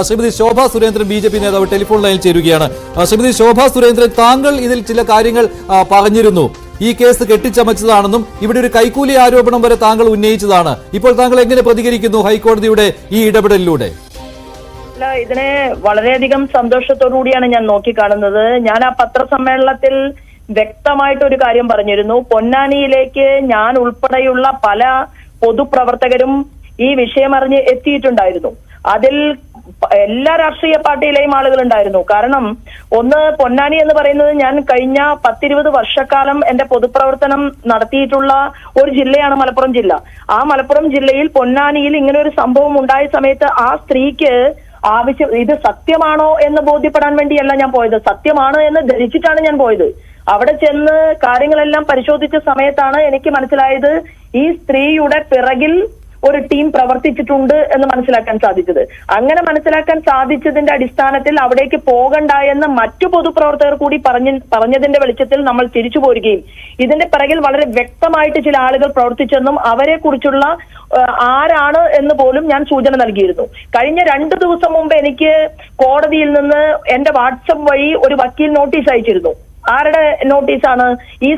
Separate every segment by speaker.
Speaker 1: Shrimati Shobha Surendran BJP നേതാവ് telephone ലൈനിൽ ചേരുകയാണ്. ശ്രീമതി ശോഭാ സുരേന്ദ്രൻ, താങ്കൾ ഇതിൽ ചില കാര്യങ്ങൾ പറഞ്ഞിരുന്നു. ഈ കേസ് കെട്ടിച്ചമച്ചതാണെന്നും ഇവിടെ ഒരു കൈക്കൂലി ആരോപണം വരെ താങ്കൾ ഉന്നയിച്ചതാണ്. ഇപ്പോൾ താങ്കൾ എങ്ങനെ പ്രതികരിക്കുന്നു ഹൈക്കോടതിയുടെ ഈ ഇടപെടലിലൂടെ?
Speaker 2: ഇതിനെ വളരെയധികം സന്തോഷത്തോടു കൂടിയാണ് ഞാൻ നോക്കിക്കാണുന്നത്. ഞാൻ ആ പത്രസമ്മേളനത്തിൽ വ്യക്തമായിട്ടൊരു കാര്യം പറഞ്ഞിരുന്നു. പൊന്നാനിയിലേക്ക് ഞാൻ ഉൾപ്പെടെയുള്ള പല പൊതുപ്രവർത്തകരും ഈ വിഷയം അറിഞ്ഞ് എത്തിയിട്ടുണ്ടായിരുന്നു. അതിൽ എല്ലാ രാഷ്ട്രീയ പാർട്ടിയിലെയും ആളുകൾ ഉണ്ടായിരുന്നു. കാരണം ഒന്ന്, പൊന്നാനി എന്ന് പറയുന്നത് ഞാൻ കഴിഞ്ഞ 10-20 വർഷക്കാലം എന്റെ പൊതുപ്രവർത്തനം നടത്തിയിട്ടുള്ള ഒരു ജില്ലയാണ് മലപ്പുറം ജില്ല. ആ മലപ്പുറം ജില്ലയിൽ പൊന്നാനിയിൽ ഇങ്ങനെ ഒരു സംഭവം ഉണ്ടായ സമയത്ത് ആ സ്ത്രീക്ക് ഇത് സത്യമാണോ എന്ന് ബോധ്യപ്പെടാൻ വേണ്ടിയല്ല ഞാൻ പോയത്. സത്യമാണ് എന്ന് ധരിച്ചിട്ടാണ് ഞാൻ പോയത്. അവിടെ ചെന്ന് കാര്യങ്ങളെല്ലാം പരിശോധിച്ച സമയത്താണ് എനിക്ക് മനസ്സിലായത് ഈ സ്ത്രീയുടെ പിറകിൽ ഒരു ടീം പ്രവർത്തിച്ചിട്ടുണ്ട് എന്ന് മനസ്സിലാക്കാൻ സാധിച്ചത്. അങ്ങനെ മനസ്സിലാക്കാൻ സാധിച്ചതിന്റെ അടിസ്ഥാനത്തിൽ അവിടേക്ക് പോകണ്ടായെന്ന് മറ്റു പൊതുപ്രവർത്തകർ കൂടി പറഞ്ഞതിന്റെ വെളിച്ചത്തിൽ നമ്മൾ തിരിച്ചു പോരുകയും ഇതിന്റെ പിറകിൽ വളരെ വ്യക്തമായിട്ട് ചില ആളുകൾ പ്രവർത്തിച്ചെന്നും അവരെ കുറിച്ചുള്ള ആരാണ് എന്ന് പോലും ഞാൻ സൂചന നൽകിയിരുന്നു. കഴിഞ്ഞ 2 ദിവസം മുമ്പ് എനിക്ക് കോടതിയിൽ നിന്ന് എന്റെ വാട്സപ്പ് വഴി ഒരു വക്കീൽ നോട്ടീസ് അയച്ചിരുന്നു. ആരുടെ നോട്ടീസാണ്? ഈ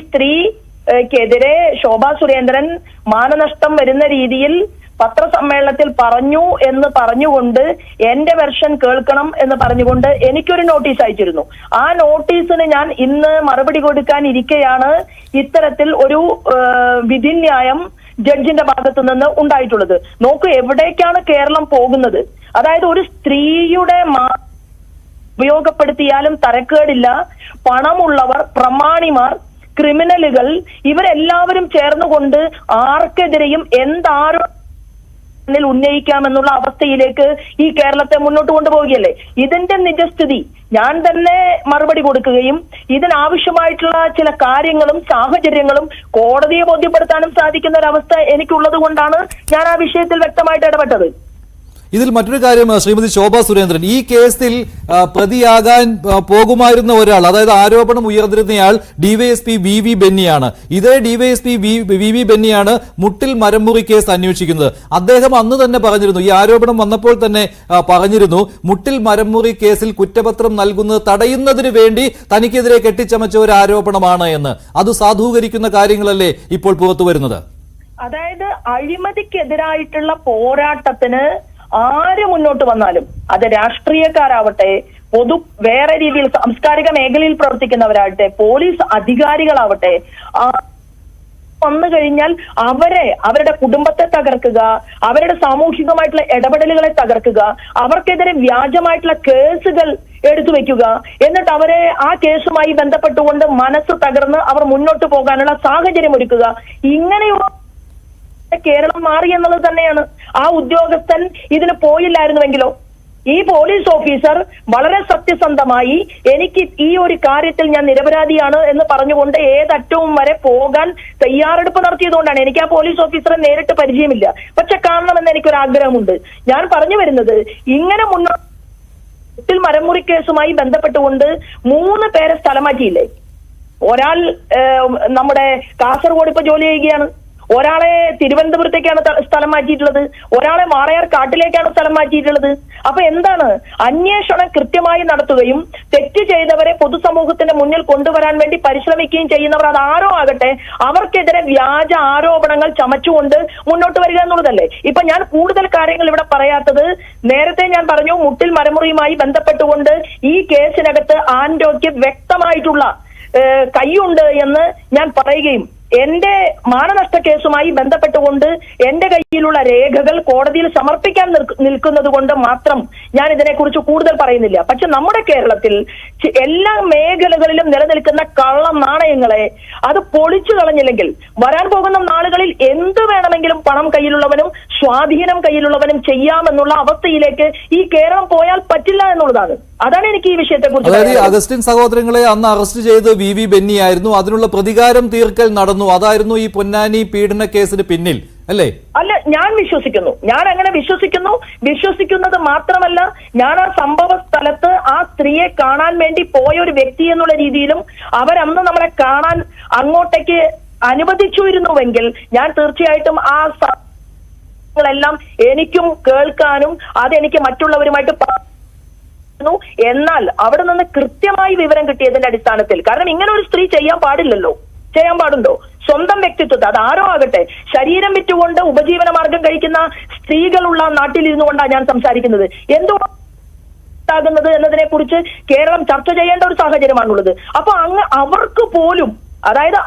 Speaker 2: സ്ത്രീക്കെതിരെ ശോഭാ സുരേന്ദ്രൻ മാനനഷ്ടം വരുന്ന രീതിയിൽ പത്രസമ്മേളനത്തിൽ പറഞ്ഞു എന്ന് പറഞ്ഞുകൊണ്ട് എന്റെ വെർഷൻ കേൾക്കണം എന്ന് പറഞ്ഞുകൊണ്ട് എനിക്കൊരു നോട്ടീസ് അയച്ചിരുന്നു. ആ നോട്ടീസിന് ഞാൻ ഇന്ന് മറുപടി കൊടുക്കാൻ ഇരിക്കെയാണ് ഇത്തരത്തിൽ ഒരു വിധിന്യായം ജഡ്ജിന്റെ ഭാഗത്തു നിന്ന് ഉണ്ടായിട്ടുള്ളത്. നോക്കൂ, എവിടേക്കാണ് കേരളം പോകുന്നത്? അതായത് ഒരു സ്ത്രീയുടെ ഉപയോഗപ്പെടുത്തിയാലും തരക്കേടില്ല. പണമുള്ളവർ, പ്രമാണിമാർ, ക്രിമിനലുകൾ, ഇവരെല്ലാവരും ചേർന്നുകൊണ്ട് ആർക്കെതിരെയും ഉന്നയിക്കാമെന്നുള്ള അവസ്ഥയിലേക്ക് ഈ കേരളത്തെ മുന്നോട്ട് കൊണ്ടുപോവുകയല്ലേ. ഇതിന്റെ നിജസ്ഥിതി ഞാൻ തന്നെ മറുപടി കൊടുക്കുകയും ഇതിനാവശ്യമായിട്ടുള്ള ചില കാര്യങ്ങളും സാഹചര്യങ്ങളും കോടതിയെ ബോധ്യപ്പെടുത്താനും സാധിക്കുന്ന ഒരവസ്ഥ എനിക്കുള്ളത് കൊണ്ടാണ് ഞാൻ ആ വിഷയത്തിൽ വ്യക്തമായിട്ട് ഇടപെട്ടത്.
Speaker 1: ഇതിൽ മറ്റൊരു കാര്യം, ശ്രീമതി ശോഭാ സുരേന്ദ്രൻ, ഈ കേസിൽ പ്രതിയാകാൻ പോകുമായിരുന്ന ഒരാൾ, അതായത് ആരോപണം ഉയർന്നിരുന്നയാൾ ഡിവൈഎസ്പി VV ബെന്നിയാണ്. ഇതേ ഡിവൈഎസ്പി VV ബെന്നിയാണ് മുട്ടിൽ മരംമുറി കേസ് അന്വേഷിക്കുന്നത്. അദ്ദേഹം അന്ന് തന്നെ പറഞ്ഞിരുന്നു, ഈ ആരോപണം വന്നപ്പോൾ തന്നെ പറഞ്ഞിരുന്നു, മുട്ടിൽ മരംമുറി കേസിൽ കുറ്റപത്രം നൽകുന്നത് തടയുന്നതിന് വേണ്ടി തനിക്കെതിരെ കെട്ടിച്ചമച്ച ഒരു ആരോപണമാണ് എന്ന്. അത് സാധൂകരിക്കുന്ന കാര്യങ്ങളല്ലേ ഇപ്പോൾ പുറത്തു വരുന്നത്?
Speaker 2: അതായത് അഴിമതിക്കെതിരായിട്ടുള്ള പോരാട്ടത്തിന് ആര് മുന്നോട്ട് വന്നാലും, അത് രാഷ്ട്രീയക്കാരാവട്ടെ, വേറെ രീതിയിൽ സാംസ്കാരിക മേഖലയിൽ പ്രവർത്തിക്കുന്നവരാവട്ടെ, പോലീസ് അധികാരികളാവട്ടെ, വന്നു കഴിഞ്ഞാൽ അവരുടെ കുടുംബത്തെ തകർക്കുക, അവരുടെ സാമൂഹികമായിട്ടുള്ള ഇടപെടലുകളെ തകർക്കുക, അവർക്കെതിരെ വ്യാജമായിട്ടുള്ള കേസുകൾ എടുത്തു വെക്കുക, എന്നിട്ട് അവരെ ആ കേസുമായി ബന്ധപ്പെട്ടുകൊണ്ട് മനസ്സ് തകർന്ന് അവർ മുന്നോട്ട് പോകാനുള്ള സാഹചര്യം ഒരുക്കുക. ഇങ്ങനെയുള്ള കേരളം മാറി എന്നുള്ളത് തന്നെയാണ്. ആ ഉദ്യോഗസ്ഥൻ ഇതിന് പോയില്ലായിരുന്നുവെങ്കിലോ? ഈ പോലീസ് ഓഫീസർ വളരെ സത്യസന്ധമായി എനിക്ക് ഈ ഒരു കാര്യത്തിൽ ഞാൻ നിരപരാധിയാണ് എന്ന് പറഞ്ഞുകൊണ്ട് ഏതറ്റവും വരെ പോകാൻ തയ്യാറെടുപ്പ് നടത്തിയതുകൊണ്ടാണ്. എനിക്ക് ആ പോലീസ് ഓഫീസറെ നേരിട്ട് പരിചയമില്ല, പക്ഷെ കാണണമെന്ന് എനിക്കൊരു ആഗ്രഹമുണ്ട്. ഞാൻ പറഞ്ഞു വരുന്നത്, ഇങ്ങനെ മുട്ടിൽ മരംമുറി കേസുമായി ബന്ധപ്പെട്ടുകൊണ്ട് 3 പേരെ സ്ഥലം മാറ്റിയില്ലേ? ഒരാൾ നമ്മുടെ കാസർഗോഡ് ഇപ്പൊ ജോലി ചെയ്യുകയാണ്, ഒരാളെ തിരുവനന്തപുരത്തേക്കാണ് സ്ഥലം മാറ്റിയിട്ടുള്ളത്, ഒരാളെ വാളയാർ കാട്ടിലേക്കാണ് സ്ഥലം മാറ്റിയിട്ടുള്ളത്. അപ്പൊ എന്താണ്? അന്വേഷണം കൃത്യമായി നടത്തുകയും തെറ്റ് ചെയ്തവരെ പൊതുസമൂഹത്തിന്റെ മുന്നിൽ കൊണ്ടുവരാൻ വേണ്ടി പരിശ്രമിക്കുകയും ചെയ്യുന്നവർ അത് ആരോ ആകട്ടെ, അവർക്കെതിരെ വ്യാജ ആരോപണങ്ങൾ ചമച്ചുകൊണ്ട് മുന്നോട്ട് വരിക എന്നുള്ളതല്ലേ. ഇപ്പൊ ഞാൻ കൂടുതൽ കാര്യങ്ങൾ ഇവിടെ പറയാത്തത്, നേരത്തെ ഞാൻ പറഞ്ഞു മുട്ടിൽ മരമുറിയുമായി ബന്ധപ്പെട്ടുകൊണ്ട് ഈ കേസിനകത്ത് ആന്റോയ്ക്ക് വ്യക്തമായിട്ടുള്ള കൈയുണ്ട് എന്ന് ഞാൻ പറയുകയും എന്റെ മാനനഷ്ട കേസുമായി ബന്ധപ്പെട്ടുകൊണ്ട് എന്റെ കയ്യിലുള്ള രേഖകൾ കോടതിയിൽ സമർപ്പിക്കാൻ നിൽക്കുന്നത് കൊണ്ട് മാത്രം ഞാൻ ഇതിനെക്കുറിച്ച് കൂടുതൽ പറയുന്നില്ല. പക്ഷെ നമ്മുടെ കേരളത്തിൽ എല്ലാ മേഖലകളിലും നിലനിൽക്കുന്ന കള്ള നാണയങ്ങളെ അത് പൊളിച്ചു കളഞ്ഞില്ലെങ്കിൽ വരാൻ പോകുന്ന നാളുകളിൽ എന്ത് വേണമെങ്കിലും പണം കയ്യിലുള്ളവനും സ്വാധീനം കയ്യിലുള്ളവനും ചെയ്യാമെന്നുള്ള അവസ്ഥയിലേക്ക് ഈ കേരളം പോയാൽ പറ്റില്ല എന്നുള്ളതാണ്. അതാണ് എനിക്ക് ഈ വിഷയത്തെ കുറിച്ച്.
Speaker 1: അതായത് അഗസ്റ്റിൻ സഹോദരങ്ങളെ അന്ന് അറസ്റ്റ് ചെയ്ത് VV ബെന്നി ആയിരുന്നു, അതിനുള്ള പ്രതികാരം തീർക്കൽ നടന്നു, അതായിരുന്നു ഈ പൊന്നാനി പീഡന കേസിന് പിന്നിൽ അല്ലേ?
Speaker 2: അല്ല, ഞാൻ വിശ്വസിക്കുന്നു. ഞാൻ അങ്ങനെ വിശ്വസിക്കുന്നത് മാത്രമല്ല, ഞാൻ ആ സംഭവ സ്ഥലത്ത് ആ സ്ത്രീയെ കാണാൻ വേണ്ടി പോയ ഒരു വ്യക്തി എന്നുള്ള രീതിയിലും അവരന്ന് നമ്മളെ കാണാൻ അങ്ങോട്ടേക്ക് അനുവദിച്ചിരുന്നുവെങ്കിൽ ഞാൻ തീർച്ചയായിട്ടും ആ ങ്ങളെല്ലാം എനിക്കും കേൾക്കാനും അതെനിക്ക് മറ്റുള്ളവരുമായിട്ട് എന്നാൽ അവിടെ നിന്ന് കൃത്യമായി വിവരം കിട്ടിയതിന്റെ അടിസ്ഥാനത്തിൽ, കാരണം ഇങ്ങനെ ഒരു സ്ത്രീ ചെയ്യാൻ പാടില്ലല്ലോ, ചെയ്യാൻ പാടുണ്ടോ? സ്വന്തം വ്യക്തിത്വത്തെ, അത് ആരോ ആകട്ടെ, ശരീരം വിറ്റുകൊണ്ട് ഉപജീവന മാർഗം കഴിക്കുന്ന സ്ത്രീകളുള്ള നാട്ടിലിരുന്നു കൊണ്ടാണ് ഞാൻ സംസാരിക്കുന്നത്. എന്തുകൊണ്ടാകുന്നത് എന്നതിനെ കുറിച്ച് കേരളം ചർച്ച ചെയ്യേണ്ട ഒരു സാഹചര്യമാണുള്ളത്. അപ്പൊ അവർക്ക് പോലും, അതായത്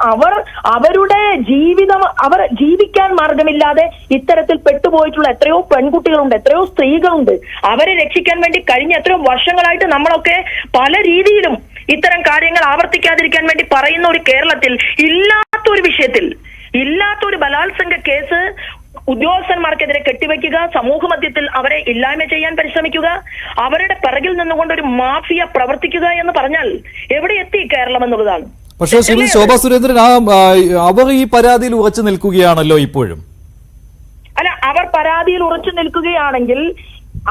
Speaker 2: അവരുടെ ജീവിതം, അവർ ജീവിക്കാൻ മാർഗമില്ലാതെ ഇത്തരത്തിൽ പെട്ടുപോയിട്ടുള്ള എത്രയോ പെൺകുട്ടികളുണ്ട്, എത്രയോ സ്ത്രീകളുണ്ട്. അവരെ രക്ഷിക്കാൻ വേണ്ടി കഴിഞ്ഞ എത്രയോ വർഷങ്ങളായിട്ട് നമ്മളൊക്കെ പല രീതിയിലും ഇത്തരം കാര്യങ്ങൾ ആവർത്തിക്കാതിരിക്കാൻ വേണ്ടി പറയുന്ന ഒരു കേരളത്തിൽ ഇല്ലാത്തൊരു വിഷയത്തിൽ, ഇല്ലാത്തൊരു ബലാത്സംഗ കേസ് ഉദ്യോഗസ്ഥന്മാർക്കെതിരെ കെട്ടിവെക്കുക, സമൂഹ മധ്യത്തിൽ അവരെ ഇല്ലായ്മ ചെയ്യാൻ പരിശ്രമിക്കുക, അവരുടെ പിറകിൽ നിന്നുകൊണ്ട് ഒരു മാഫിയ പ്രവർത്തിക്കുക എന്ന് പറഞ്ഞാൽ എവിടെ എത്തി കേരളം എന്നുള്ളതാണ്.
Speaker 1: പക്ഷേ ശ്രീമതി ശോഭാ സുരേന്ദ്രൻ, അവർ ഈ പരാതിയിൽ ഉറച്ചു നിൽക്കുകയാണല്ലോ ഇപ്പോഴും.
Speaker 2: അല്ല, അവർ പരാതിയിൽ ഉറച്ചു നിൽക്കുകയാണെങ്കിൽ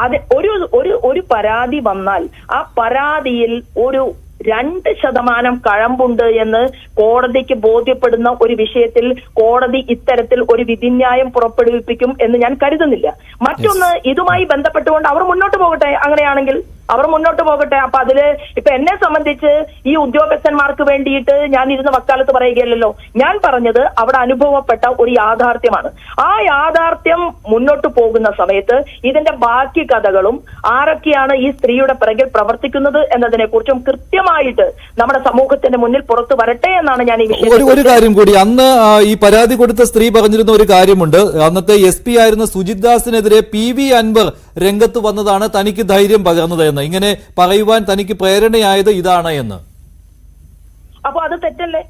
Speaker 2: അത് ഒരു പരാതി വന്നാൽ ആ പരാതിയിൽ ഒരു 2% കഴമ്പുണ്ട് എന്ന് കോടതിക്ക് ബോധ്യപ്പെടുന്ന ഒരു വിഷയത്തിൽ കോടതി ഇത്തരത്തിൽ ഒരു വിധിന്യായം പുറപ്പെടുവിപ്പിക്കും എന്ന് ഞാൻ കരുതുന്നില്ല. മറ്റൊന്ന്, ഇതുമായി ബന്ധപ്പെട്ടുകൊണ്ട് അവർ മുന്നോട്ട് പോകട്ടെ, അങ്ങനെയാണെങ്കിൽ അവർ മുന്നോട്ട് പോകട്ടെ. അപ്പൊ അതില് ഇപ്പൊ എന്നെ സംബന്ധിച്ച് ഈ ഉദ്യോഗസ്ഥന്മാർക്ക് വേണ്ടിയിട്ട് ഞാൻ ഇരുന്ന് വക്കാലത്ത് പറയുകയല്ലോ. ഞാൻ പറഞ്ഞത് അവിടെ അനുഭവപ്പെട്ട ഒരു യാഥാർത്ഥ്യമാണ്. ആ യാഥാർത്ഥ്യം മുന്നോട്ട് പോകുന്ന സമയത്ത് ഇതിന്റെ ബാക്കി കഥകളും ആരൊക്കെയാണ് ഈ സ്ത്രീയുടെ പിറകിൽ പ്രവർത്തിക്കുന്നത് എന്നതിനെ കുറിച്ചും കൃത്യമായിട്ട് നമ്മുടെ സമൂഹത്തിന്റെ മുന്നിൽ പുറത്തു വരട്ടെ എന്നാണ് ഞാൻ ഈ വിഷയം.
Speaker 1: ഒരു കാര്യം കൂടി, അന്ന് ഈ പരാതി കൊടുത്ത സ്ത്രീ പറഞ്ഞിരുന്ന ഒരു കാര്യമുണ്ട്. അന്നത്തെ SP ആയിരുന്ന സുജിത് ദാസിനെതിരെ PV അൻവർ രംഗത്ത് വന്നതാണ് തനിക്ക് ധൈര്യം പകർന്നത് എന്ന്, ഇങ്ങനെ പറയുവാൻ തനിക്ക് പ്രേരണയായത് ഇതാണ് എന്ന്.
Speaker 2: അപ്പൊ അത് തെറ്റല്ലേ?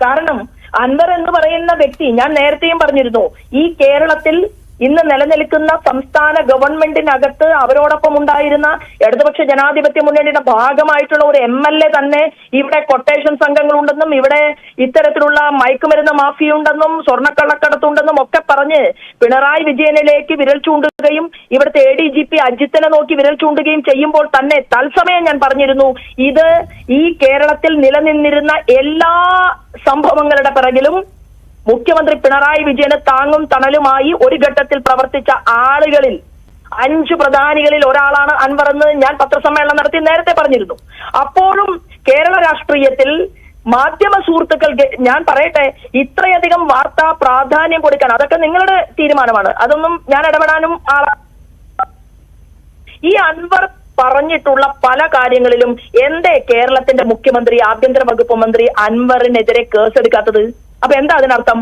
Speaker 2: കാരണം അൻവർ എന്ന് പറയുന്ന വ്യക്തി, ഞാൻ നേരത്തെയും പറഞ്ഞിരുന്നു, ഈ കേരളത്തിൽ ഇന്ന് നിലനിൽക്കുന്ന സംസ്ഥാന ഗവൺമെന്റിനകത്ത് അവരോടൊപ്പം ഉണ്ടായിരുന്ന ഇടതുപക്ഷ ജനാധിപത്യ മുന്നണിയുടെ ഭാഗമായിട്ടുള്ള ഒരു MLA തന്നെ ഇവിടെ കൊട്ടേഷൻ സംഘങ്ങളുണ്ടെന്നും ഇവിടെ ഇത്തരത്തിലുള്ള മയക്കുമരുന്ന് മാഫിയുണ്ടെന്നും സ്വർണ്ണക്കള്ളക്കടത്തുണ്ടെന്നും ഒക്കെ പറഞ്ഞ് പിണറായി വിജയനിലേക്ക് വിരൽ ചൂണ്ടുകയും ഇവിടുത്തെ ADGP അജിത്തിനെ നോക്കി വിരൽ ചൂണ്ടുകയും ചെയ്യുമ്പോൾ തന്നെ തത്സമയം ഞാൻ പറഞ്ഞിരുന്നു, ഇത് ഈ കേരളത്തിൽ നിലനിന്നിരുന്ന എല്ലാ സംഭവങ്ങളുടെ പിറകിലും മുഖ്യമന്ത്രി പിണറായി വിജയന് താങ്ങും തണലുമായി ഒരു ഘട്ടത്തിൽ പ്രവർത്തിച്ച ആളുകളിൽ 5 പ്രധാനികളിൽ ഒരാളാണ് അൻവർ എന്ന് ഞാൻ പത്രസമ്മേളനം നടത്തി നേരത്തെ പറഞ്ഞിരുന്നു. അപ്പോഴും കേരള രാഷ്ട്രീയത്തിൽ മാധ്യമ സുഹൃത്തുക്കൾ, ഞാൻ പറയട്ടെ, ഇത്രയധികം വാർത്താ പ്രാധാന്യം കൊടുക്കാൻ, അതൊക്കെ നിങ്ങളുടെ തീരുമാനമാണ്, അതൊന്നും ഞാൻ ഇടപെടാനും ഈ അൻവർ പറഞ്ഞിട്ടുള്ള പല കാര്യങ്ങളിലും എന്തേ കേരളത്തിന്റെ മുഖ്യമന്ത്രി, ആഭ്യന്തര വകുപ്പ് മന്ത്രി അൻവറിനെതിരെ കേസെടുക്കാത്തത്? അപ്പൊ എന്താ അതിനർത്ഥം?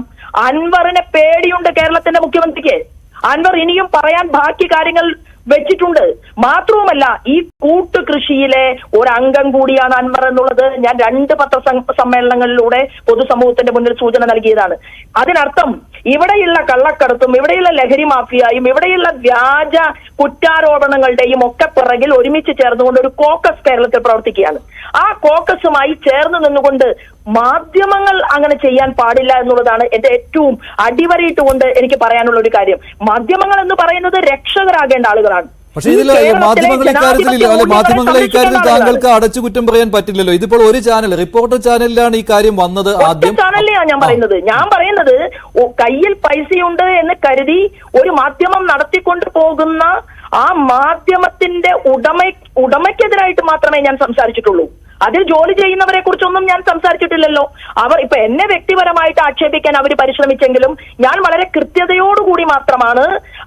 Speaker 2: അൻവറിനെ പേടിയുണ്ട് കേരളത്തിന്റെ മുഖ്യമന്ത്രിക്ക്. അൻവർ ഇനിയും പറയാൻ ബാക്കി കാര്യങ്ങൾ വെച്ചിട്ടുണ്ട്. മാത്രവുമല്ല, ഈ കൂട്ടുകൃഷിയിലെ ഒരംഗം കൂടിയാണ് അൻവർ എന്നുള്ളത് ഞാൻ 2 പത്രസമ്മേളനങ്ങളിലൂടെ പൊതുസമൂഹത്തിന്റെ മുന്നിൽ സൂചന നൽകിയതാണ്. അതിനർത്ഥം ഇവിടെയുള്ള കള്ളക്കടത്തും ഇവിടെയുള്ള ലഹരി മാഫിയായും ഇവിടെയുള്ള വ്യാജ കുറ്റാരോപണങ്ങളുടെയും ഒക്കെ പിറകിൽ ഒരുമിച്ച് ചേർന്നുകൊണ്ട് ഒരു കോക്കസ് കേരളത്തിൽ പ്രവർത്തിക്കുകയാണ്. ആ കോക്കസുമായി ചേർന്ന് നിന്നുകൊണ്ട് മാധ്യമങ്ങൾ അങ്ങനെ ചെയ്യാൻ പാടില്ല എന്നുള്ളതാണ് എന്റെ ഏറ്റവും അടിവരയിട്ടുകൊണ്ട് എനിക്ക് പറയാനുള്ള ഒരു കാര്യം. മാധ്യമങ്ങൾ എന്ന് പറയുന്നത് രക്ഷകരാകേണ്ട ആളുകളാണ്.
Speaker 1: പക്ഷേ ഇതിൽ മാധ്യമങ്ങളെ ഇക്കാര്യത്തിൽ താങ്കൾക്ക് അടച്ചുകുറ്റം പറയാൻ പറ്റില്ലല്ലോ. ഇതിപ്പോൾ ഒരു ചാനൽ, റിപ്പോർട്ടർ ചാനലിലാണ് ഈ കാര്യം വന്നത്. ആദ്യം
Speaker 2: ചാനലിലാണ് ഞാൻ പറയുന്നത് കയ്യിൽ പൈസയുണ്ട് എന്ന് കരുതി ഒരു മാധ്യമം നടത്തിക്കൊണ്ട് പോകുന്ന ആ മാധ്യമത്തിന്റെ ഉടമയ്ക്കെതിരായിട്ട് മാത്രമേ ഞാൻ സംസാരിച്ചിട്ടുള്ളൂ. അതിൽ ജോലി ചെയ്യുന്നവരെ കുറിച്ചൊന്നും ഞാൻ സംസാരിച്ചിട്ടില്ലല്ലോ. അവർ ഇപ്പൊ എന്നെ വ്യക്തിപരമായിട്ട് ആക്ഷേപിക്കാൻ അവർ പരിശ്രമിച്ചെങ്കിലും ഞാൻ വളരെ കൃത്യതയോടുകൂടി മാത്രമാണ്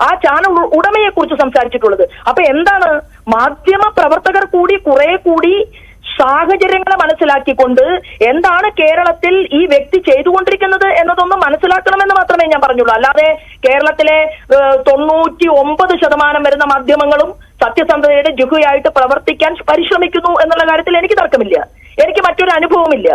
Speaker 2: ആ ചാനൽ ഉടമയെ കുറിച്ച് സംസാരിച്ചിട്ടുള്ളത്. അപ്പൊ എന്താണ്, മാധ്യമ പ്രവർത്തകർ കൂടി കുറെ കൂടി സാഹചര്യങ്ങളെ മനസ്സിലാക്കിക്കൊണ്ട് എന്താണ് കേരളത്തിൽ ഈ വ്യക്തി ചെയ്തുകൊണ്ടിരിക്കുന്നത് എന്നതൊന്നും മനസ്സിലാക്കണമെന്ന് മാത്രമേ ഞാൻ പറഞ്ഞുള്ളൂ. അല്ലാതെ കേരളത്തിലെ 99% വരുന്ന മാധ്യമങ്ങളും സത്യസന്ധതയുടെ ജുഹയായിട്ട് പ്രവർത്തിക്കാൻ പരിശ്രമിക്കുന്നു എന്നുള്ള കാര്യത്തിൽ എനിക്ക് തർക്കമില്ല, എനിക്ക് മറ്റൊരു അനുഭവമില്ല.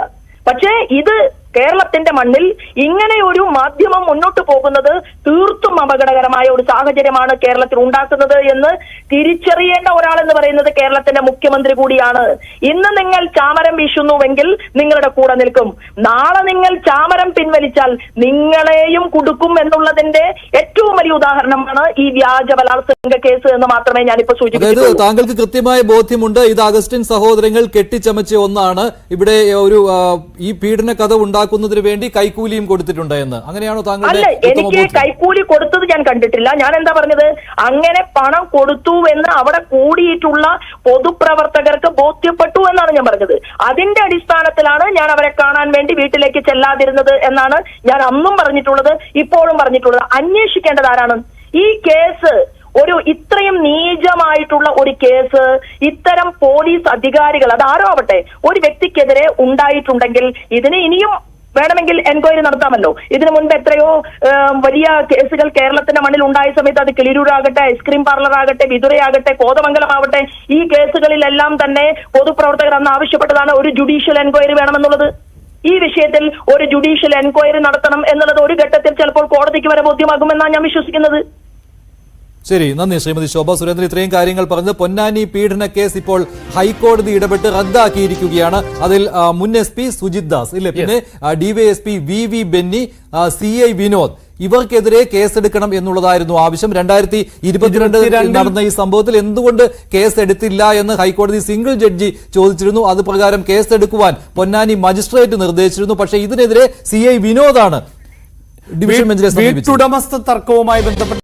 Speaker 2: പക്ഷേ ഇത് കേരളത്തിന്റെ മണ്ണിൽ ഇങ്ങനെ ഒരു മാധ്യമം മുന്നോട്ട് പോകുന്നത് തീർത്തും അപകടകരമായ ഒരു സാഹചര്യമാണ് കേരളത്തിൽ ഉണ്ടാക്കുന്നത് എന്ന് തിരിച്ചറിയേണ്ട ഒരാളെന്ന് പറയുന്നത് കേരളത്തിന്റെ മുഖ്യമന്ത്രി കൂടിയാണ്. ഇന്ന് നിങ്ങൾ ചാമരം വീശുന്നുവെങ്കിൽ നിങ്ങളുടെ കൂടെ നിൽക്കും, നാളെ നിങ്ങൾ ചാമരം പിൻവലിച്ചാൽ നിങ്ങളെയും കുടുക്കും എന്നുള്ളതിന്റെ ഏറ്റവും വലിയ ഉദാഹരണമാണ് ഈ വ്യാജ ബലാത്സംഗ കേസ് എന്ന് മാത്രമേ ഞാനിപ്പോ സൂചിപ്പിച്ചു.
Speaker 1: താങ്കൾക്ക് കൃത്യമായ ബോധ്യമുണ്ട് ഇത് അഗസ്റ്റിൻ സഹോദരങ്ങൾ കെട്ടിച്ചമച്ച ഒന്നാണ്. ഇവിടെ ഒരു ഈ പീഡന കഥ ഉണ്ടാകും പ്രതിയാക്കുന്നതിന് വേണ്ടി കൈക്കൂലിയും കൊടുത്തിട്ടുണ്ട് എന്ന്. അങ്ങനെയാണോ
Speaker 2: അല്ല,
Speaker 1: താങ്കളുടെ
Speaker 2: എനിക്ക് കൈക്കൂലി കൊടുത്തത് ഞാൻ കണ്ടിട്ടില്ല. ഞാൻ എന്താ പറഞ്ഞത്, അങ്ങനെ പണം കൊടുത്തു എന്ന് അവിടെ കൂടിയിട്ടുള്ള പൊതുപ്രവർത്തകർക്ക് ബോധ്യപ്പെട്ടു എന്നാണ് ഞാൻ പറഞ്ഞത്. അതിന്റെ അടിസ്ഥാനത്തിലാണ് ഞാൻ അവരെ കാണാൻ വേണ്ടി വീട്ടിലേക്ക് ചെല്ലാതിരുന്നത് എന്നാണ് ഞാൻ അന്നും പറഞ്ഞിട്ടുള്ളത്, ഇപ്പോഴും പറഞ്ഞിട്ടുള്ളത്. അന്വേഷിക്കേണ്ടത് ആരാണ് ഈ കേസ്? ഒരു ഇത്രയും നീചമായിട്ടുള്ള ഒരു കേസ് ഇത്തരം പോലീസ് അധികാരികൾ, അതാരോ ആവട്ടെ, ഒരു വ്യക്തിക്കെതിരെ ഉണ്ടായിട്ടുണ്ടെങ്കിൽ ഇതിന് ഇനിയും വേണമെങ്കിൽ എൻക്വയറി നടത്താമല്ലോ. ഇതിനു മുൻപ് എത്രയോ വലിയ കേസുകൾ കേരളത്തിന്റെ മണ്ണിൽ ഉണ്ടായ സമയത്ത്, അത് കിളിരൂരാകട്ടെ, ഐസ്ക്രീം പാർലർ ആകട്ടെ, വിതുരയാകട്ടെ, കോതമംഗലമാവട്ടെ, ഈ കേസുകളിലെല്ലാം തന്നെ പൊതുപ്രവർത്തകർ അന്ന് ആവശ്യപ്പെട്ടതാണ് ഒരു ജുഡീഷ്യൽ എൻക്വയറി വേണമെന്നുള്ളത്. ഈ വിഷയത്തിൽ ഒരു ജുഡീഷ്യൽ എൻക്വയറി നടത്തണം എന്നുള്ളത് ഒരു ഘട്ടത്തിൽ ചിലപ്പോൾ കോടതിക്ക് വരെ ബോധ്യമാകുമെന്നാണ് ഞാൻ വിശ്വസിക്കുന്നത്.
Speaker 1: ശരി, നന്ദി ശ്രീമതി ശോഭ സുരേന്ദ്രൻ. ഇത്രയും കാര്യങ്ങൾ പറഞ്ഞത്. പൊന്നാനി പീഡന കേസ് ഇപ്പോൾ ഹൈക്കോടതി ഇടപെട്ട് റദ്ദാക്കിയിരിക്കുകയാണ്. അതിൽ മുൻ SP സുജിത് ദാസ് ഇല്ലേ, പിന്നെ DYSP VV Benny, CI Vinod, ഇവർക്കെതിരെ കേസെടുക്കണം എന്നുള്ളതായിരുന്നു ആവശ്യം. 2022 നടന്ന ഈ സംഭവത്തിൽ എന്തുകൊണ്ട് കേസെടുത്തില്ല എന്ന് ഹൈക്കോടതി സിംഗിൾ ജഡ്ജി ചോദിച്ചിരുന്നു. അത് പ്രകാരം കേസെടുക്കുവാൻ പൊന്നാനി മജിസ്ട്രേറ്റ് നിർദ്ദേശിച്ചിരുന്നു. പക്ഷേ ഇതിനെതിരെ CI വിനോദാണ് ഡിവിഷൻ ബെഞ്ചിനെ സമീപിച്ചത്.
Speaker 3: വീട്ടുടമസ്ഥ തർക്കവുമായി ബന്ധപ്പെട്ട്